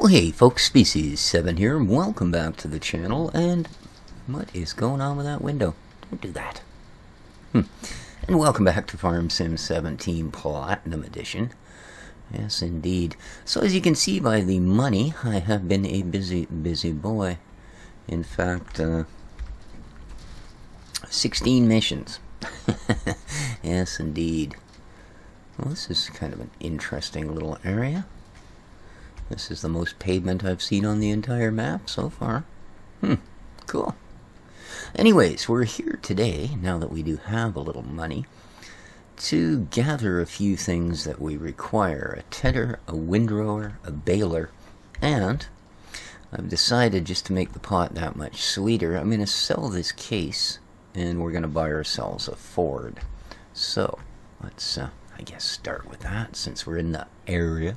Well, hey folks, Species 7 here, welcome back to the channel, and what is going on with that window? Don't do that. And welcome back to Farm Sim 17 Platinum Edition. Yes, indeed. So as you can see by the money, I have been a busy boy. In fact, 16 missions. Yes, indeed. Well, this is kind of an interesting little area. This is the most pavement I've seen on the entire map so far. Cool. Anyways, we're here today, now that we do have a little money, to gather a few things that we require. A tedder, a windrower, a baler, and I've decided, just to make the pot that much sweeter, I'm going to sell this case, and we're going to buy ourselves a Ford. So, let's, I guess, start with that, since we're in the area.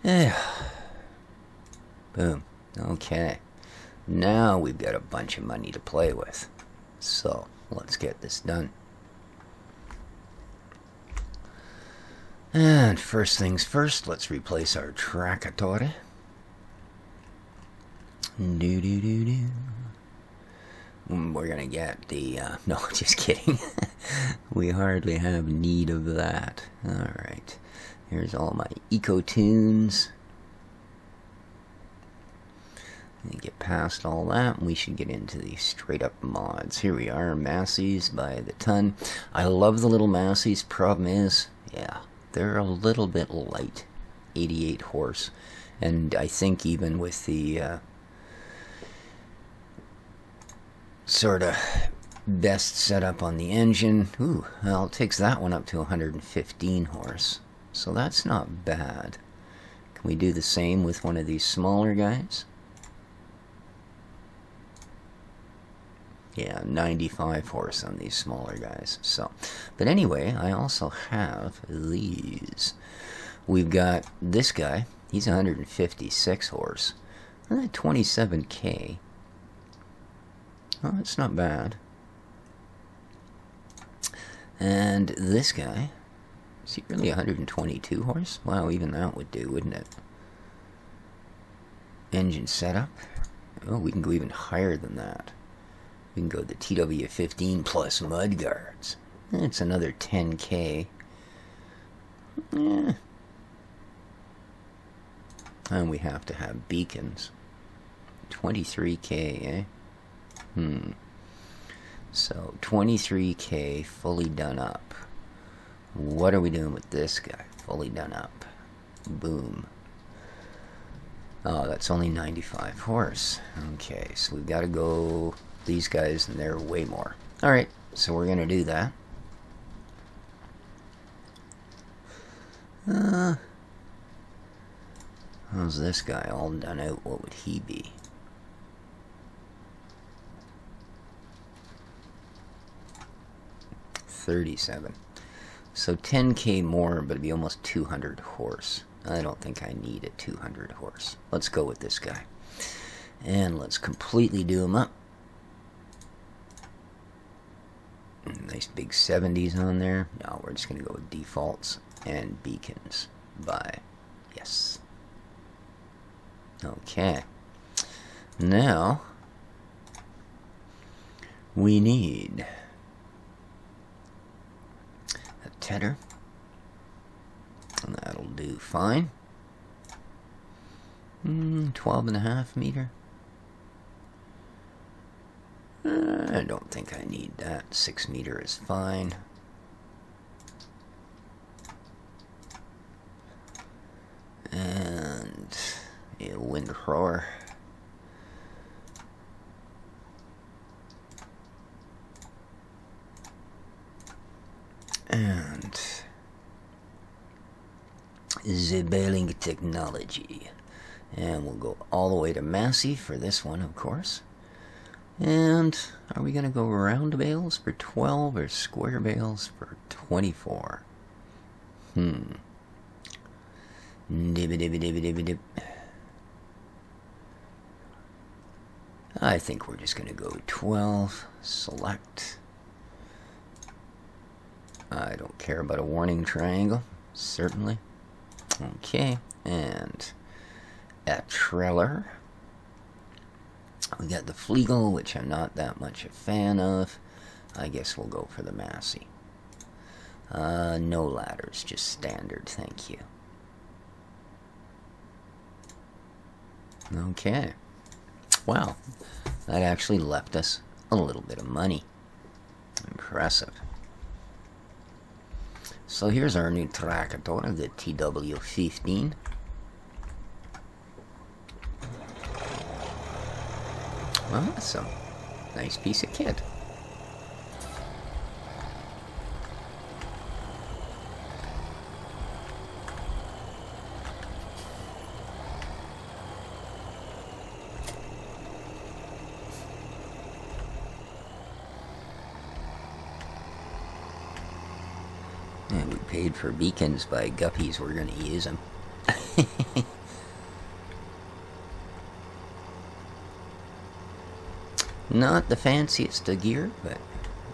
Yeah. Boom. Okay. Now we've got a bunch of money to play with. So, let's get this done. And first things first, let's replace our tractore. We're gonna get the, no, just kidding. We hardly have need of that. Alright. Here's all my eco tunes. And get past all that, and we should get into the straight up mods. Here we are, Massies by the ton. I love the little Massies. Problem is, yeah, they're a little bit light. 88 horse. And I think even with the sort of best setup on the engine, ooh, well, it takes that one up to 115 horse. So that's not bad. Can we do the same with one of these smaller guys? Yeah, 95 horse on these smaller guys. So, but anyway, I also have these. We've got this guy. He's 156 horse. 27k. Oh, that's not bad. And this guy. Is he really 122 horse? Wow, even that would do, wouldn't it? Engine setup. Oh, we can go even higher than that. We can go the TW15 plus mud guards. It's another 10k. Yeah. And we have to have beacons. 23k, eh? So, 23k fully done up. What are we doing with this guy? Fully done up. Boom. Oh, that's only 95 horse. Okay, so we've got to go these guys, and they're way more. Alright, so we're going to do that. How's this guy all done out? What would he be? $37. So 10k more, but it'd be almost 200 horse. I don't think I need a 200 horse. Let's go with this guy. And let's completely do him up. Nice big 70s on there. No, we're just going to go with defaults and beacons by yes. Okay. Now, we need tedder, and that'll do fine. 12.5 meter. I don't think I need that. 6 meter is fine. And a windrower. And the baling technology. And we'll go all the way to Massey for this one, of course. And are we going to go round bales for 12 or square bales for 24? Dib dib dib dib dib. I think we're just going to go 12, select, I don't care about a warning triangle, certainly. Okay, and a trailer. We got the Flegel, which I'm not that much a fan of. I guess we'll go for the Massey. No ladders, just standard, thank you. Okay. Wow, that actually left us a little bit of money. Impressive. So here's our new tractor, the TW15. Awesome. Nice piece of kit. And we paid for beacons by guppies. We're going to use them. Not the fanciest of gear, but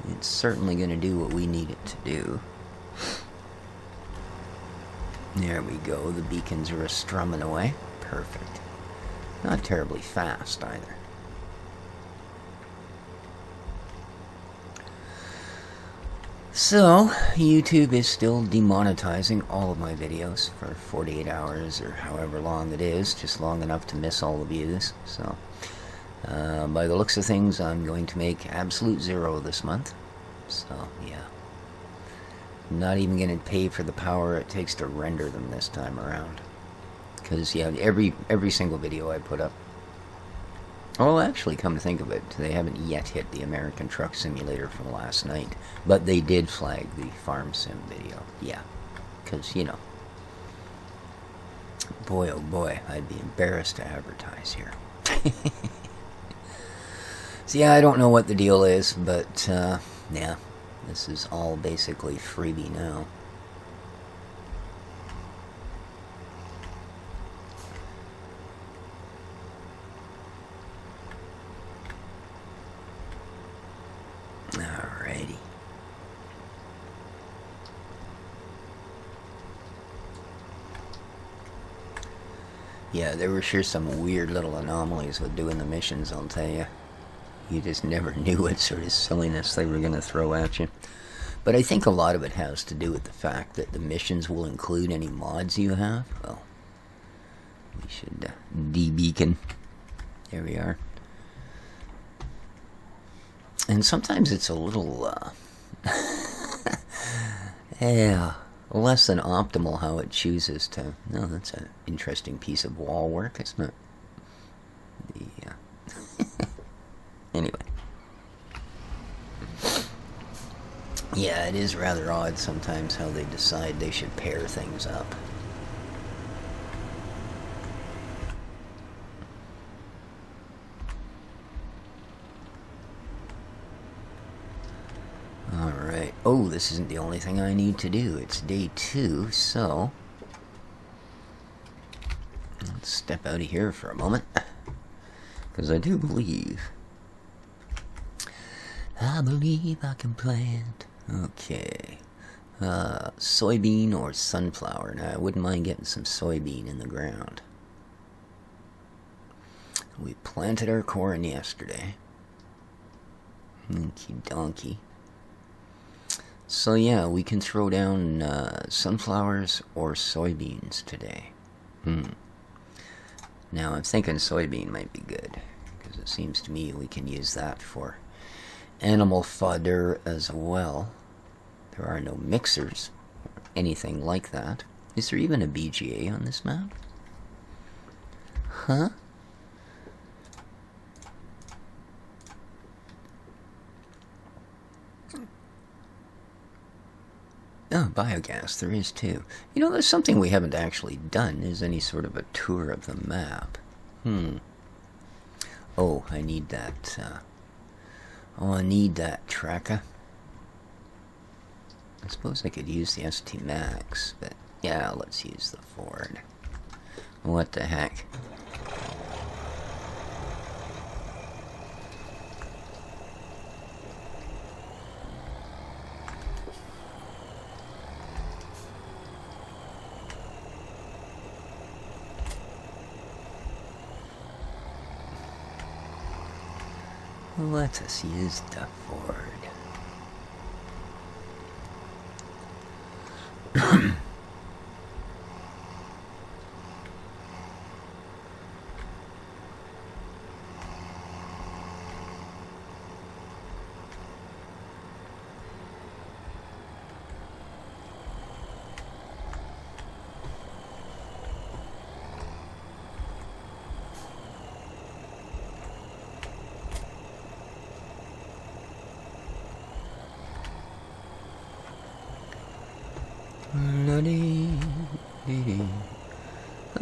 it's certainly going to do what we need it to do. There we go. The beacons are strumming away. Perfect. Not terribly fast either. So, YouTube is still demonetizing all of my videos for 48 hours or however long it is, just long enough to miss all the views. So, by the looks of things, I'm going to make absolute zero this month. So, yeah. Not even going to pay for the power it takes to render them this time around. Because, yeah, every single video I put up. Well, actually, come to think of it, they haven't yet hit the American Truck Simulator from last night. But they did flag the Farm Sim video. Yeah. Because, you know. Boy, oh boy, I'd be embarrassed to advertise here. So, yeah, I don't know what the deal is, but, yeah. This is all basically freebie now. Alrighty. Yeah, there were sure some weird little anomalies with doing the missions, I'll tell you. You just never knew what sort of silliness they were going to throw at you. But I think a lot of it has to do with the fact that the missions will include any mods you have. Well, we should de-beacon. There we are. And sometimes it's a little, yeah, less than optimal how it chooses to... No, that's an interesting piece of wall work, isn't it? Anyway. Yeah, it is rather odd sometimes how they decide they should pair things up. Alright. Oh, this isn't the only thing I need to do. It's day 2, so... Let's step out of here for a moment. Because I do believe... I believe I can plant. Okay. Soybean or sunflower. Now, I wouldn't mind getting some soybean in the ground. We planted our corn yesterday. Okie donkey. So yeah, we can throw down sunflowers or soybeans today. Now, I'm thinking soybean might be good. Because it seems to me we can use that for... animal fodder as well. There are no mixers or anything like that. Is there even a BGA on this map? Huh? Oh, biogas, there is too. You know, there's something we haven't actually done, is any sort of a tour of the map. Oh, I need that, oh, I need that tracker. I suppose I could use the ST Max, but yeah, let's use the Ford. What the heck? Let us use the Ford.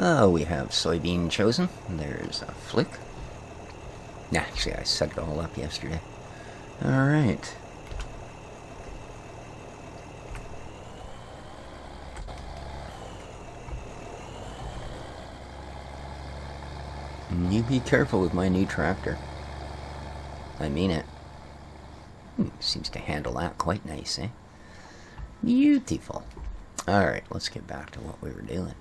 Oh, we have soybean chosen. There's a flick. Actually, I set it all up yesterday. Alright. You be careful with my new tractor. I mean it. Seems to handle that quite nice, eh? Beautiful. Alright, let's get back to what we were doing.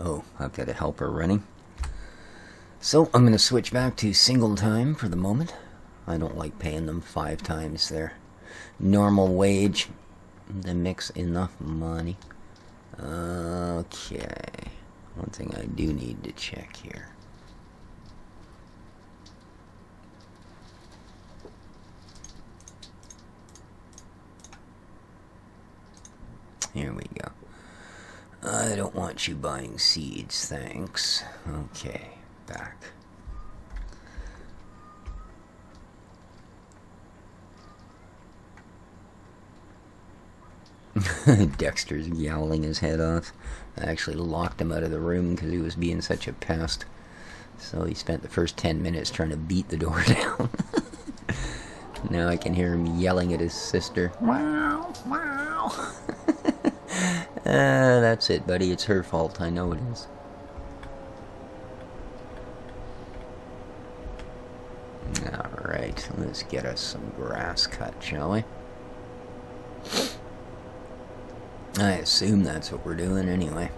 Oh, I've got a helper running. So, I'm going to switch back to single time for the moment. I don't like paying them 5 times their normal wage. They mix enough money. Okay. One thing I do need to check here. Here we go. I don't want you buying seeds, thanks. Okay, back. Dexter's yowling his head off. I actually locked him out of the room because he was being such a pest. So he spent the first 10 minutes trying to beat the door down. Now I can hear him yelling at his sister. Wow, wow. That's it, buddy. It's her fault. I know it is. Alright, let's get us some grass cut, shall we? I assume that's what we're doing anyway.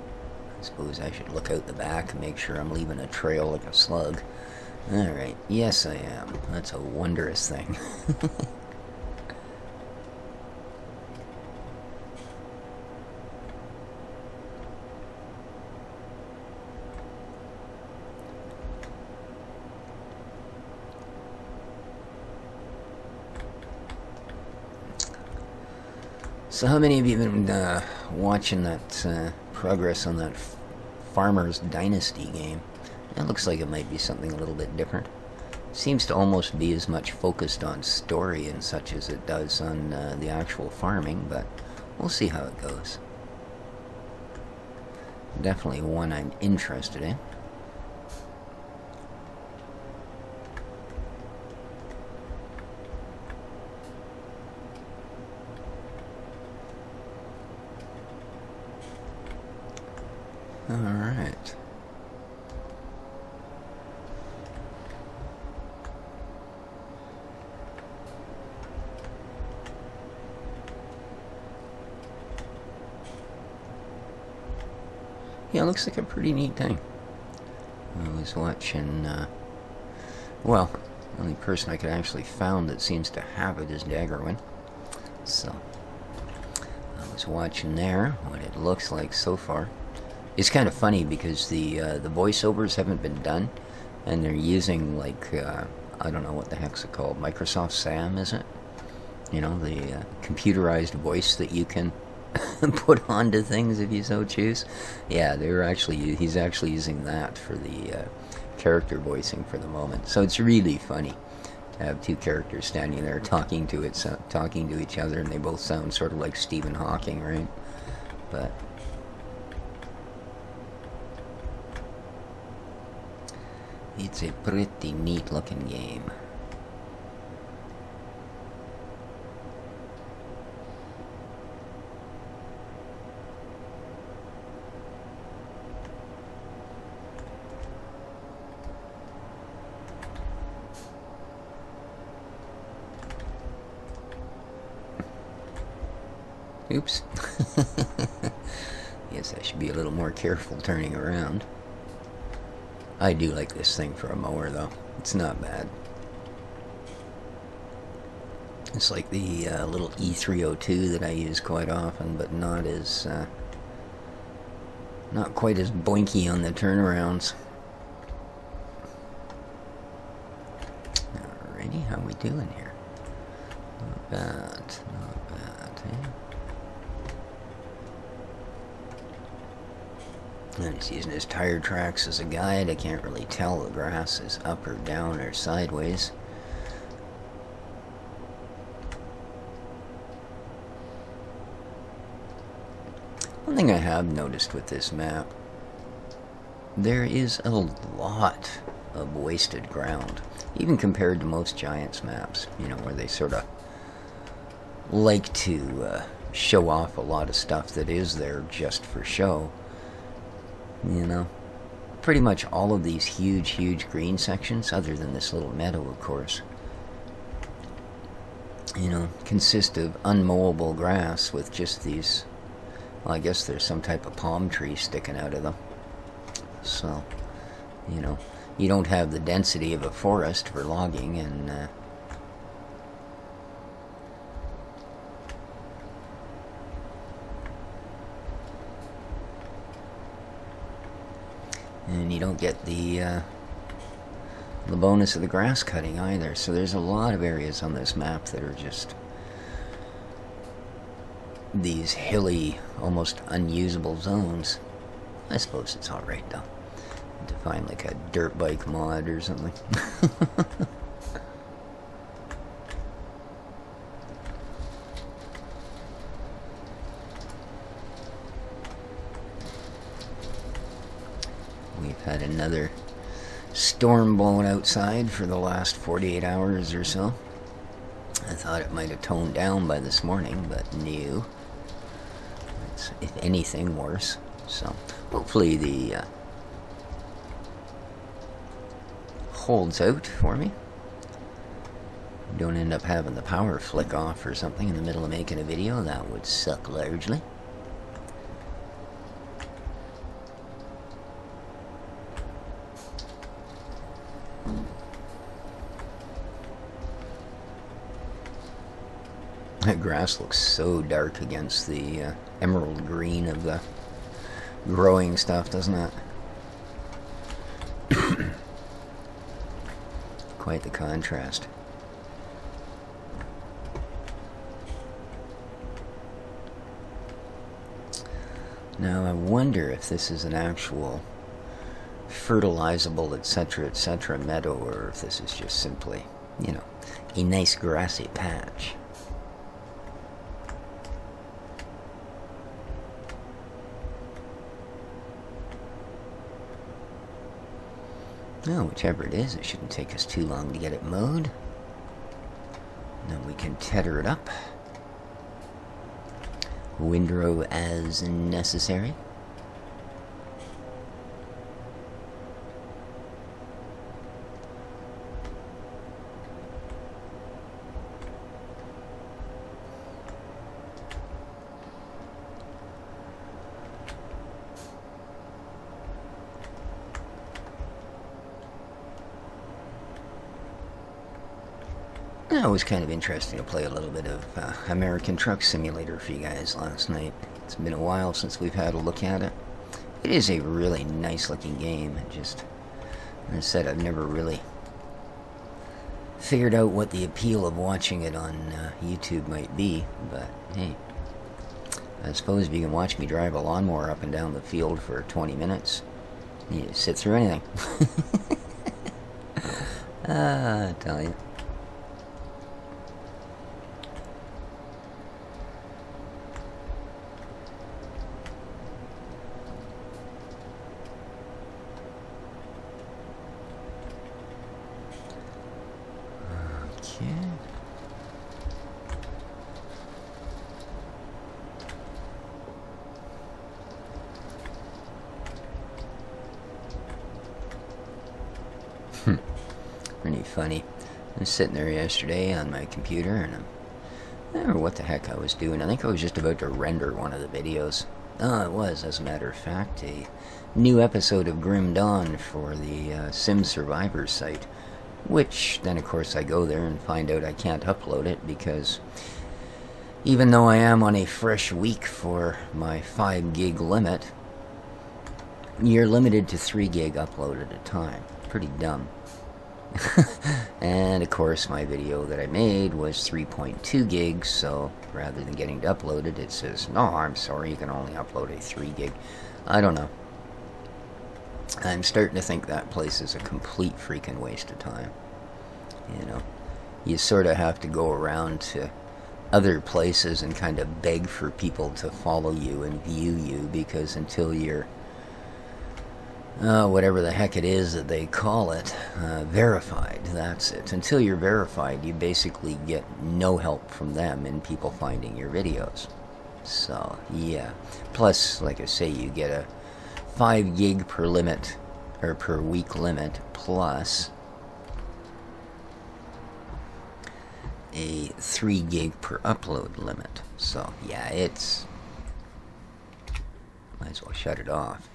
I suppose I should look out the back and make sure I'm leaving a trail like a slug. Alright, yes I am. That's a wondrous thing. So how many of you have been watching that progress on that Farmer's Dynasty game? It looks like it might be something a little bit different. Seems to almost be as much focused on story and such as it does on the actual farming, but we'll see how it goes. Definitely one I'm interested in. Alright. Yeah, it looks like a pretty neat thing. I was watching, well, the only person I could actually found that seems to have it is Daggerwin. So, I was watching there, what it looks like so far. It's kind of funny because the voiceovers haven't been done, and they're using, like, I don't know what the heck's it called, Microsoft Sam, is it? You know, the computerized voice that you can put onto things if you so choose. Yeah, he's actually using that for the character voicing for the moment. So it's really funny to have two characters standing there talking to each other, and they both sound sort of like Stephen Hawking, right? But it's a pretty neat looking game. Oops. Guess I should be a little more careful turning around. I do like this thing for a mower, though. It's not bad. It's like the little E302 that I use quite often, but not as not quite as boinky on the turnarounds. Alrighty, how we doing here? Not bad, eh? I'm just using his tire tracks as a guide. I can't really tell the grass is up or down or sideways. One thing I have noticed with this map, there is a lot of wasted ground, even compared to most Giants maps, you know, where they sort of like to show off a lot of stuff that is there just for show. You know, pretty much all of these huge green sections, other than this little meadow, of course, you know, consist of unmowable grass with just these, well, I guess there's some type of palm tree sticking out of them. So, you know, you don't have the density of a forest for logging, and you don't get the bonus of the grass cutting either. So there's a lot of areas on this map that are just these hilly, almost unusable zones. I suppose it's alright though, to find like a dirt bike mod or something. We've had another storm blowing outside for the last 48 hours or so. I thought it might have toned down by this morning, but no. It's, if anything, worse. So hopefully the holds out for me. Don't end up having the power flick off or something in the middle of making a video. That would suck largely. That grass looks so dark against the emerald green of the growing stuff, doesn't it? Quite the contrast. Now I wonder if this is an actual fertilizable, etc., meadow, or if this is just simply, you know, a nice grassy patch. Well, whichever it is, it shouldn't take us too long to get it mowed. Then we can tether it up. Windrow as necessary. It was kind of interesting to play a little bit of American Truck Simulator for you guys last night. It's been a while since we've had a look at it. It is a really nice looking game. It just, as I said, I've never really figured out what the appeal of watching it on YouTube might be, but hey, I suppose if you can watch me drive a lawnmower up and down the field for 20 minutes, you just sit through anything. I tell you. Pretty funny. I was sitting there yesterday on my computer, and I don't know what the heck I was doing. I think I was just about to render one of the videos, It was, as a matter of fact, a new episode of Grim Dawn for the Sim Survivor site, which then, of course, I go there and find out I can't upload it because even though I am on a fresh week for my 5 gig limit, you're limited to 3 gig upload at a time. Pretty dumb. And of course my video that I made was 3.2 gigs, so rather than getting to upload it, it says, no, I'm sorry, you can only upload a 3 gig. I don't know. I'm starting to think that place is a complete freaking waste of time. You know, you sort of have to go around to other places and kind of beg for people to follow you and view you, because until you're whatever the heck it is that they call it, verified, that's it. Until you're verified, you basically get no help from them in people finding your videos. So, yeah. Plus, like I say, you get a 5 gig per limit, or per week limit, plus a 3 gig per upload limit. So, yeah, it's... might as well shut it off.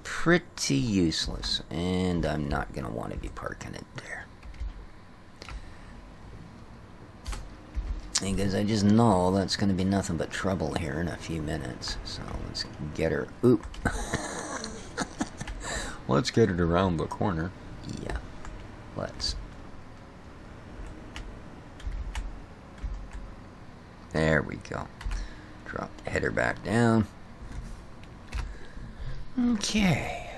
Pretty useless, and I'm not going to want to be parking it there. Because I just know that's going to be nothing but trouble here in a few minutes. So let's get her... Oop! Let's get it around the corner. Yeah, let's. There we go. Drop the header back down. Okay.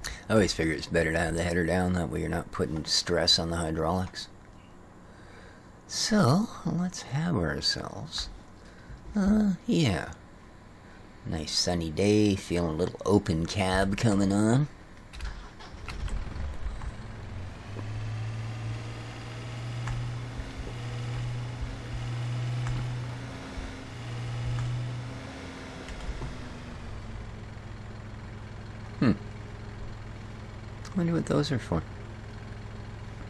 I always figure it's better to have the header down, that way you're not putting stress on the hydraulics. So, let's have ourselves, yeah. Nice sunny day, feeling a little open cab coming on. I wonder what those are for.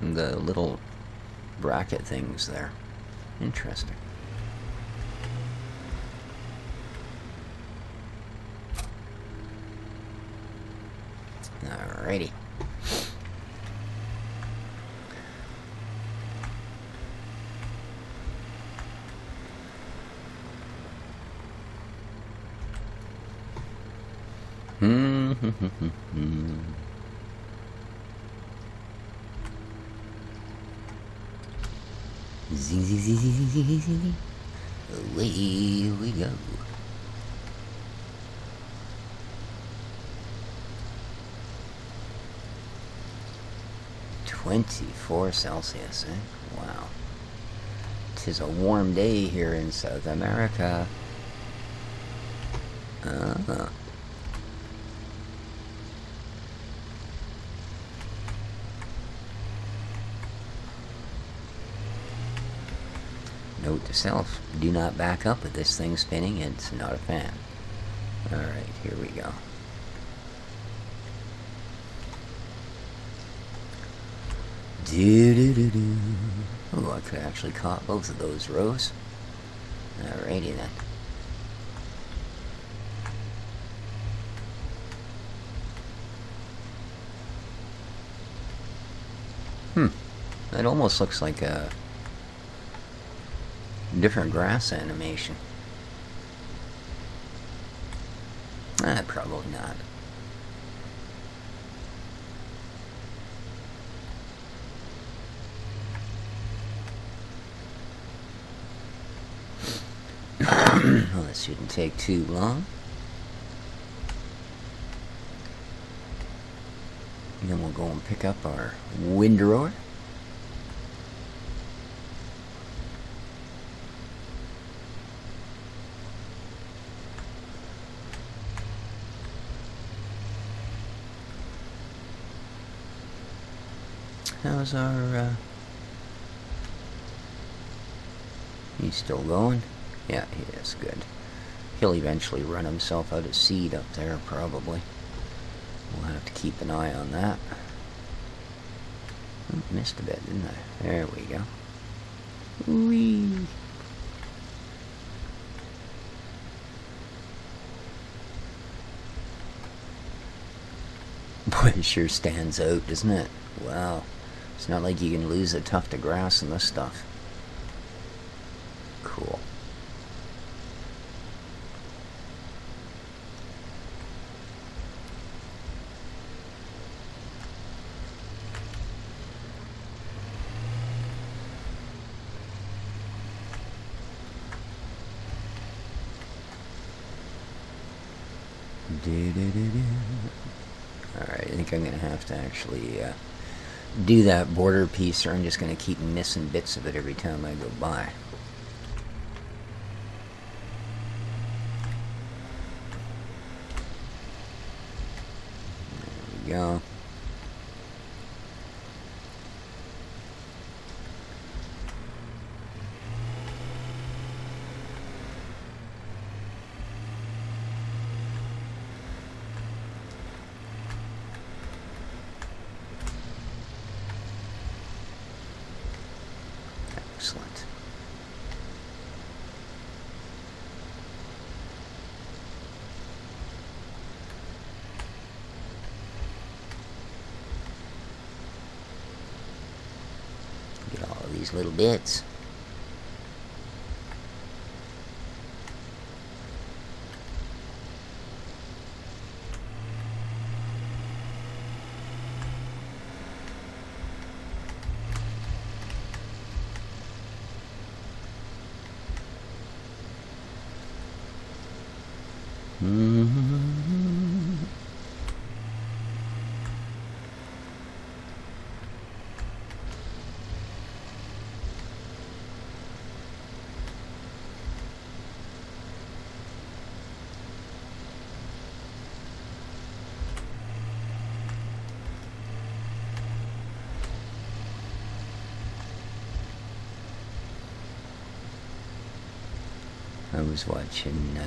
The little bracket things there. Interesting. Alrighty. Away we go. 24 Celsius, eh? Wow. 'Tis a warm day here in South America. Note to self, do not back up with this thing spinning, it's not a fan. Alright, here we go. Do-do-do-do. Oh, I could have actually caught both of those rows. Alrighty then. That almost looks like a different grass animation. Probably not. Well, this shouldn't take too long. And then we'll go and pick up our windrower. How's our, he's still going? Yeah, he is. Good. He'll eventually run himself out of seed up there, probably. We'll have to keep an eye on that. Oh, missed a bit, didn't I? There we go. Whee! Oh, it sure stands out, doesn't it? Wow. It's not like you can lose a tuft of grass in this stuff. Cool. Alright, I think I'm going to have to actually do that border piece, or I'm just going to keep missing bits of it every time I go by. There we go. Excellent. Get all of these little bits. I was watching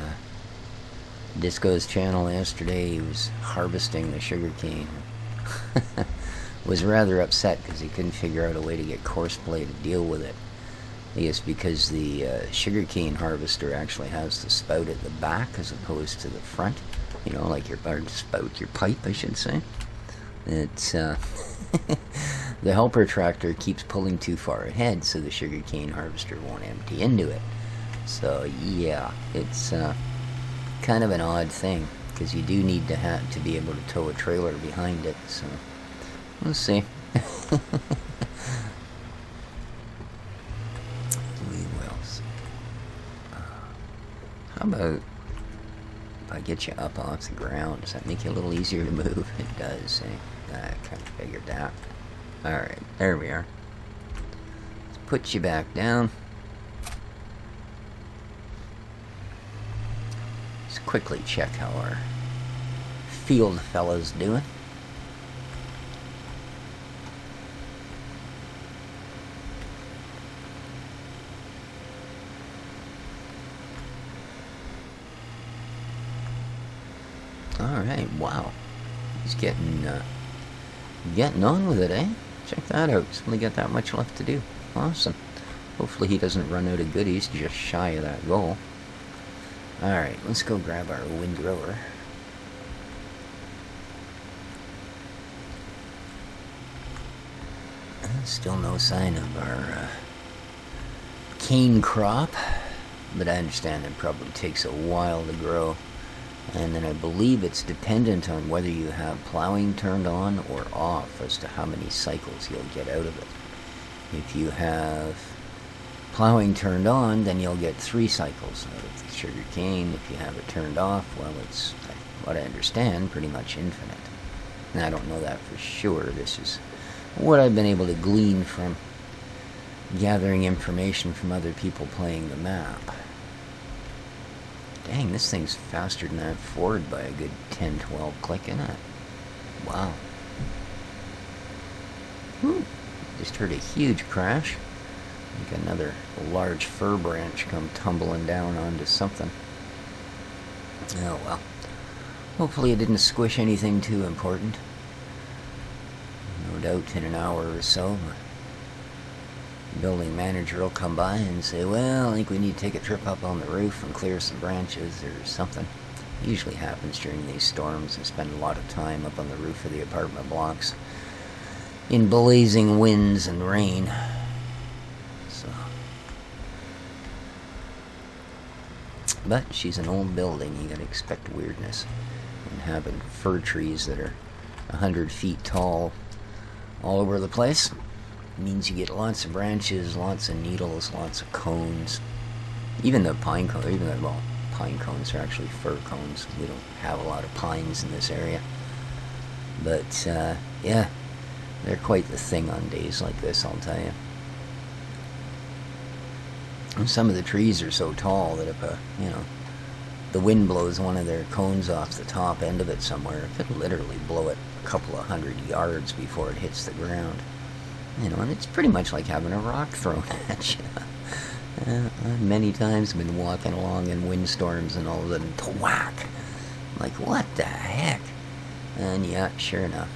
Disco's channel yesterday. He was harvesting the sugarcane. Was rather upset because he couldn't figure out a way to get coarseplay to deal with it. I guess because the sugarcane harvester actually has the spout at the back as opposed to the front. You know, like your spout, your pipe, I should say. It's the helper tractor keeps pulling too far ahead, so the sugarcane harvester won't empty into it. So yeah, it's kind of an odd thing because you do need to be able to tow a trailer behind it. So we'll see. We will see. How about if I get you up off the ground? Does that make you a little easier to move? It does. I kind of figured that. All right, there we are. Let's put you back down. Quickly check how our field fella's doing. Alright, wow. He's getting on with it, eh? Check that out. He's only got that much left to do. Awesome. Hopefully he doesn't run out of goodies just shy of that goal. Alright, let's go grab our windrower. Still no sign of our cane crop, but I understand it probably takes a while to grow. And then I believe it's dependent on whether you have plowing turned on or off as to how many cycles you'll get out of it. If you have plowing turned on, then you'll get 3 cycles out of the sugar cane. If you have it turned off, well, it's, what I understand, pretty much infinite. And I don't know that for sure. This is what I've been able to glean from gathering information from other people playing the map. Dang, this thing's faster than that Ford by a good 10-12 click, isn't it? Wow. Whew. Just heard a huge crash. Like another large fir branch come tumbling down onto something. Oh well. Hopefully it didn't squish anything too important. No doubt in an hour or so, the building manager will come by and say, well, I think we need to take a trip up on the roof and clear some branches or something. Usually happens during these storms. I spend a lot of time up on the roof of the apartment blocks in blazing winds and rain. So, but she's an old building. You gotta expect weirdness. And having fir trees that are 100 feet tall all over the place means you get lots of branches, lots of needles, lots of cones. Even the pine cone, well, pine cones are actually fir cones. We don't have a lot of pines in this area. But, yeah, they're quite the thing on days like this, I'll tell you. And some of the trees are so tall that if the wind blows one of their cones off the top end of it somewhere, it could literally blow it a couple of 100 yards before it hits the ground. And it's pretty much like having a rock thrown at you. I've many times been walking along in windstorms and all of a sudden, thwack! Like, what the heck? And yeah, sure enough.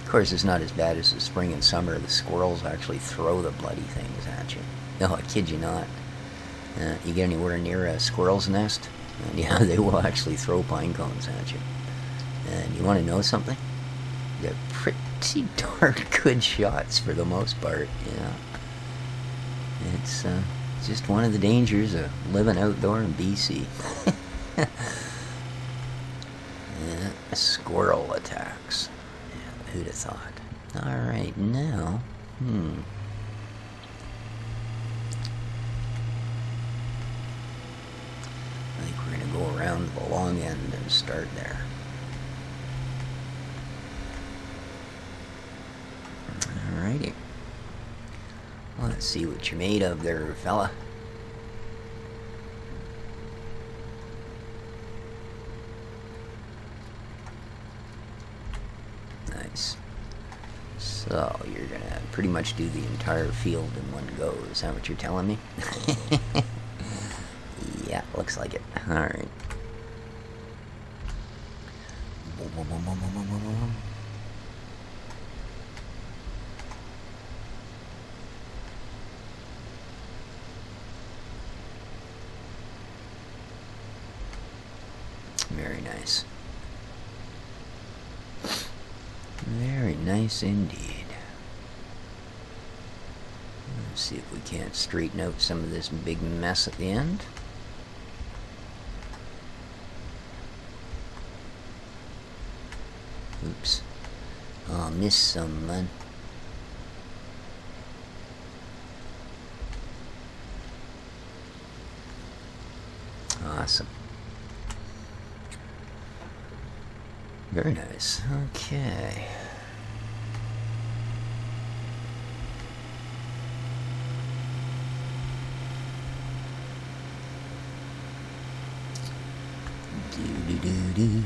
Of course, it's not as bad as the spring and summer. The squirrels actually throw the bloody things at you. No, I kid you not. You get anywhere near a squirrel's nest, and yeah, they will actually throw pine cones at you. And you want to know something? They're pretty darn good shots for the most part, yeah. It's just one of the dangers of living outdoor in BC. Yeah, squirrel attacks. Yeah, who'd have thought? Alright, now, I think we're going to go around the long end and start there. Alrighty. Let's see what you're made of there, fella. Nice. So, you're gonna pretty much do the entire field in one go. Is that what you're telling me? Yeah, looks like it. Alright. Very nice. Very nice indeed. Let's see if we can't straighten out some of this big mess at the end. Oops. I'll miss some, man. Awesome. Very nice. Okay. Do.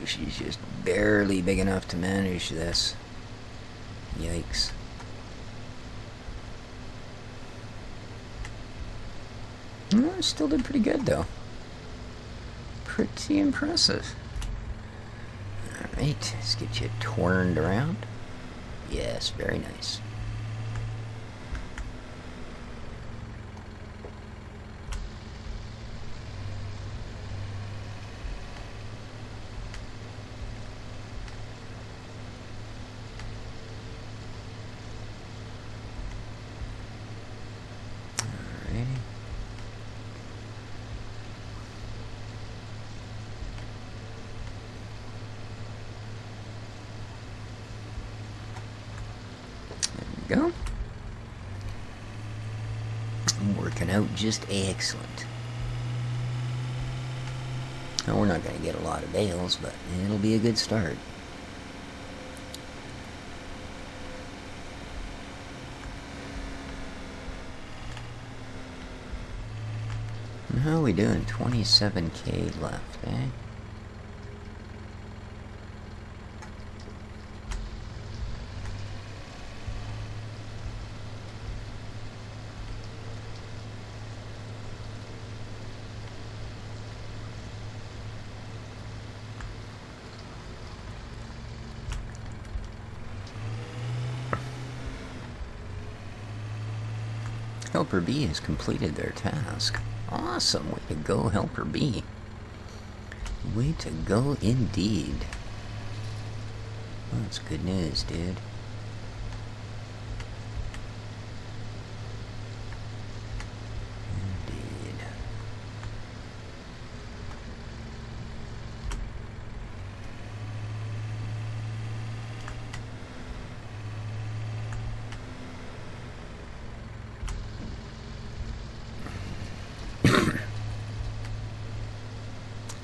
She's just barely big enough to manage this. Yikes. Well, still did pretty good, though. Pretty impressive. Alright, let's get you turned around. Yes, very nice. Go. Working out just excellent. Now, we're not going to get a lot of bales, but it'll be a good start. And how are we doing? 27K left, eh? Helper B has completed their task. Awesome. Way to go, Helper B. Way to go indeed. Well, that's good news, dude. Indeed.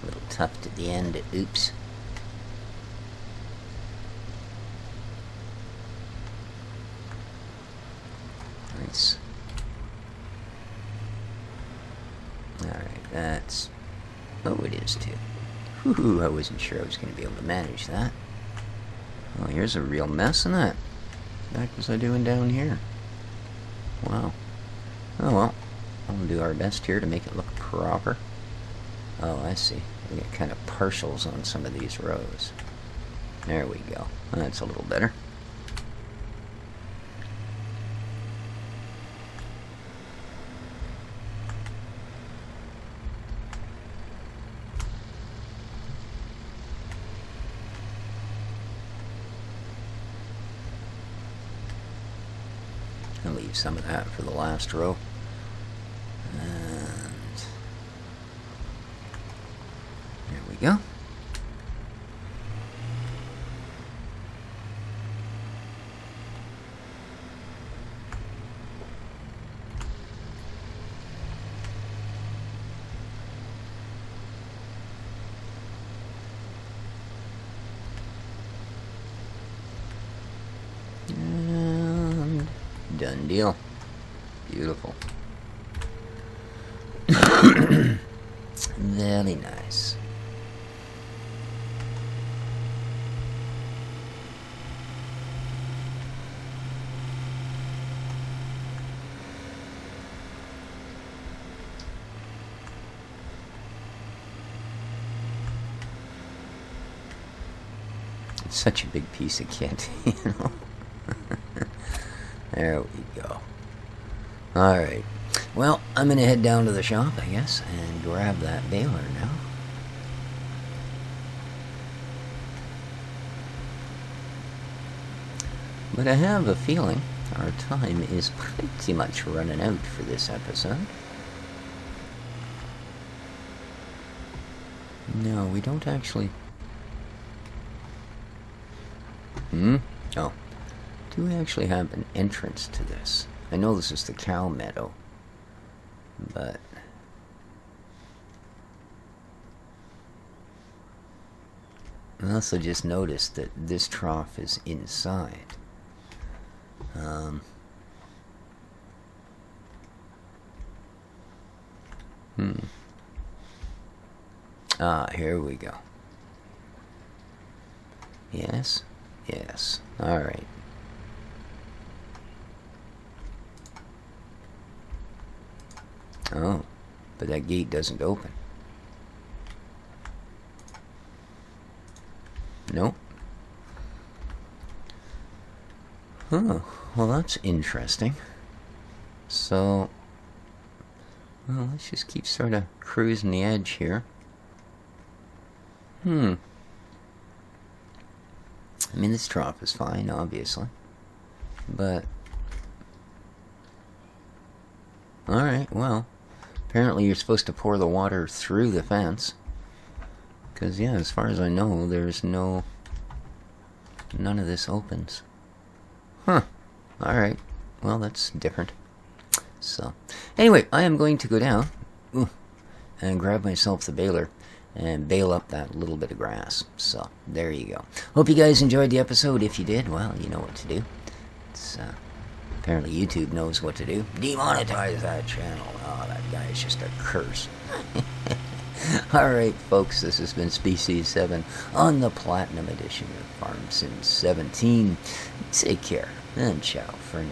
A little tuft at the end. Oops. Nice. Alright, that's... Oh, it is too. Whew, I wasn't sure I was going to be able to manage that. Well, here's a real mess in that. What the heck was I doing down here? Wow. Oh well. We'll do our best here to make it look proper. Oh, I see. We got kind of partials on some of these rows. There we go. That's a little better. I'll leave some of that for the last row. And there we go. Done deal. Beautiful. Very nice. It's such a big piece of kit, you know. There we go. Alright. Well, I'm going to head down to the shop, I guess, and grab that baler now. But I have a feeling our time is pretty much running out for this episode. No, we don't actually... Oh. Do we actually have an entrance to this? I know this is the cow meadow, but... I also just noticed that this trough is inside. Ah, here we go. Yes? Yes. Alright. Oh, but that gate doesn't open. Nope. Oh, well that's interesting. So, well, let's just keep sort of cruising the edge here. I mean, this trough is fine, obviously. But... Alright, well... Apparently you're supposed to pour the water through the fence. Because, yeah, as far as I know, there's no... None of this opens. Huh. Alright. Well, that's different. So, anyway, I am going to go down and grab myself the baler and bale up that little bit of grass. So, there you go. Hope you guys enjoyed the episode. If you did, well, you know what to do. It's, apparently YouTube knows what to do. Demonetize that channel. Oh, that guy is just a curse. Alright, folks, this has been Species 7 on the Platinum Edition of Farm Sim 17. Take care, and ciao for now.